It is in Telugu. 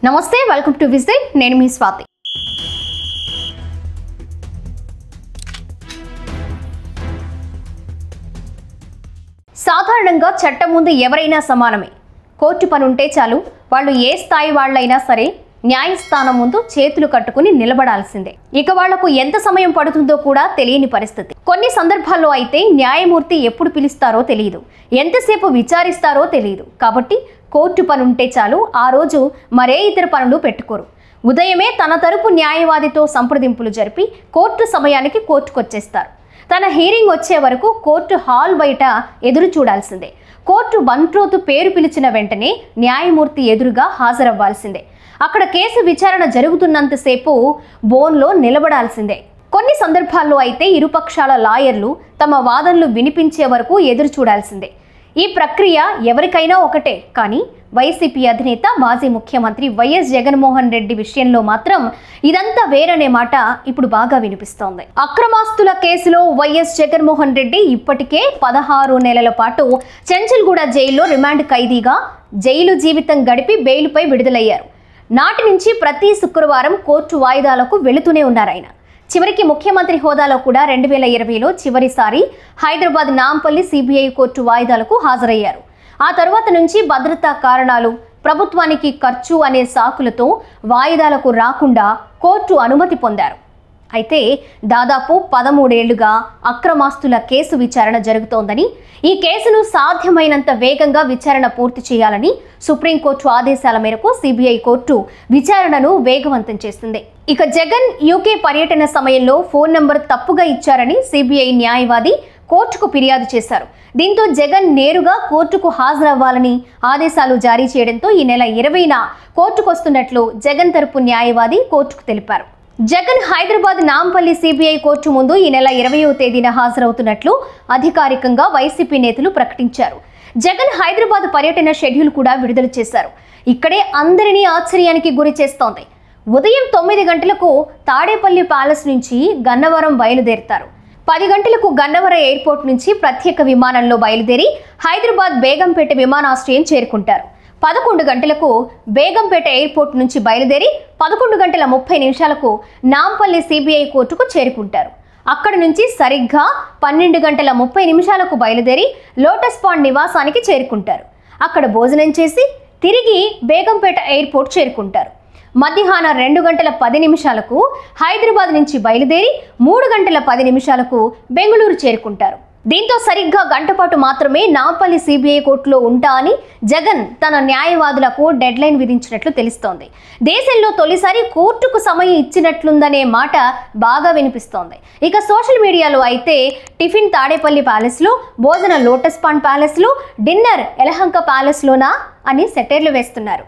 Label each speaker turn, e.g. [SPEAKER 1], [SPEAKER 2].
[SPEAKER 1] నమస్తే, వెల్కమ్ టు విజిల్. నేను మీ స్వాతి. సాధారణంగా చట్టం ముందు ఎవరైనా సమానమే. కోర్టు పని ఉంటే చాలు, వాళ్ళు ఏ స్థాయి వాళ్ళైనా సరే న్యాయస్థానం ముందు చేతులు కట్టుకుని నిలబడాల్సిందే. ఇక వాళ్లకు ఎంత సమయం పడుతుందో కూడా తెలియని పరిస్థితి. కొన్ని సందర్భాల్లో అయితే న్యాయమూర్తి ఎప్పుడు పిలుస్తారో తెలియదు, ఎంతసేపు విచారిస్తారో తెలియదు. కాబట్టి కోర్టు పని ఉంటే చాలు, ఆ రోజు మరే ఇతర పనులు పెట్టుకోరు. ఉదయమే తన తరపు న్యాయవాదితో సంప్రదింపులు జరిపి కోర్టు సమయానికి కోర్టుకొచ్చేస్తారు. తన హీరింగ్ వచ్చే వరకు కోర్టు హాల్ బయట ఎదురు చూడాల్సిందే. కోర్టు బంట్రోతు పేరు పిలిచిన వెంటనే న్యాయమూర్తి ఎదురుగా హాజరవ్వాల్సిందే. అక్కడ కేసు విచారణ జరుగుతున్నంతసేపు బోన్లో నిలబడాల్సిందే. కొన్ని సందర్భాల్లో అయితే ఇరుపక్షాల లాయర్లు తమ వాదనలు వినిపించే వరకు ఎదురు చూడాల్సిందే. ఈ ప్రక్రియ ఎవరికైనా ఒకటే. కానీ వైసీపీ అధినేత మాజీ ముఖ్యమంత్రి వైఎస్ జగన్మోహన్ రెడ్డి విషయంలో మాత్రం ఇదంతా వేరనే మాట ఇప్పుడు బాగా వినిపిస్తోంది. అక్రమాస్తుల కేసులో వైఎస్ జగన్మోహన్ రెడ్డి ఇప్పటికే 16 నెలల పాటు చెంచల్గూడ జైల్లో రిమాండ్ ఖైదీగా జైలు జీవితం గడిపి బెయిల్పై విడుదలయ్యారు. నాటి నుంచి ప్రతి శుక్రవారం కోర్టు వాయిదాలకు వెళుతూనే ఉన్నారు ఆయన. చివరికి ముఖ్యమంత్రి హోదాలో కూడా 2020లో చివరిసారి హైదరాబాద్ నాంపల్లి సిబిఐ కోర్టు వాయిదాలకు హాజరయ్యారు. ఆ తర్వాత నుంచి భద్రతా కారణాలు, ప్రభుత్వానికి ఖర్చు అనే సాకులతో వాయిదాలకు రాకుండా కోర్టు అనుమతి పొందారు. అయితే దాదాపు 13 ఏళ్లుగా అక్రమాస్తుల కేసు విచారణ జరుగుతోందని, ఈ కేసును సాధ్యమైనంత వేగంగా విచారణ పూర్తి చేయాలని సుప్రీంకోర్టు ఆదేశాల మేరకు సిబిఐ కోర్టు విచారణను వేగవంతం చేస్తుంది. ఇక జగన్ యూకే పర్యటన సమయంలో ఫోన్ నంబర్ తప్పుగా ఇచ్చారని సిబిఐ న్యాయవాది కోర్టుకు ఫిర్యాదు చేశారు. దీంతో జగన్ నేరుగా కోర్టుకు హాజరవ్వాలని ఆదేశాలు జారీ చేయడంతో ఈ నెల 20న కోర్టుకొస్తున్నట్లు జగన్ తరపు న్యాయవాది కోర్టుకు తెలిపారు. జగన్ హైదరాబాద్ నాంపల్లి సిబిఐ కోర్టు ముందు ఈ నెల 20వ తేదీన హాజరవుతున్నట్లు అధికారికంగా వైసీపీ నేతలు ప్రకటించారు. జగన్ హైదరాబాద్ పర్యటన షెడ్యూల్ కూడా విడుదల చేశారు. ఇక్కడే అందరినీ ఆశ్చర్యానికి గురి చేస్తోంది. ఉదయం 9 గంటలకు తాడేపల్లి ప్యాలెస్ నుంచి గన్నవరం బయలుదేరుతారు. 10 గంటలకు గన్నవరం ఎయిర్పోర్ట్ నుంచి ప్రత్యేక విమానంలో బయలుదేరి హైదరాబాద్ బేగంపేట విమానాశ్రయం చేరుకుంటారు. 11 గంటలకు బేగంపేట ఎయిర్పోర్ట్ నుంచి బయలుదేరి 11:30 నాంపల్లి సిబిఐ కోర్టుకు చేరుకుంటారు. అక్కడి నుంచి సరిగ్గా 12:30 బయలుదేరి లోటస్ పాండ్ నివాసానికి చేరుకుంటారు. అక్కడ భోజనం చేసి తిరిగి బేగంపేట ఎయిర్పోర్ట్ చేరుకుంటారు. మధ్యాహ్నం 2:10 హైదరాబాద్ నుంచి బయలుదేరి 3:10 బెంగళూరు చేరుకుంటారు. దీంతో సరిగ్గా గంటపాటు మాత్రమే నాంపల్లి సిబిఐ కోర్టులో ఉంటా అని జగన్ తన న్యాయవాదులకు డెడ్ లైన్ విధించినట్లు తెలుస్తోంది. దేశంలో తొలిసారి కోర్టుకు సమయం ఇచ్చినట్లుందనే మాట బాగా వినిపిస్తోంది. ఇక సోషల్ మీడియాలో అయితే టిఫిన్ తాడేపల్లి ప్యాలెస్లో, భోజనం లోటస్ పాండ్ ప్యాలెస్లో, డిన్నర్ ఎలహంక ప్యాలెస్లోనా అని సెటైర్లు వేస్తున్నారు.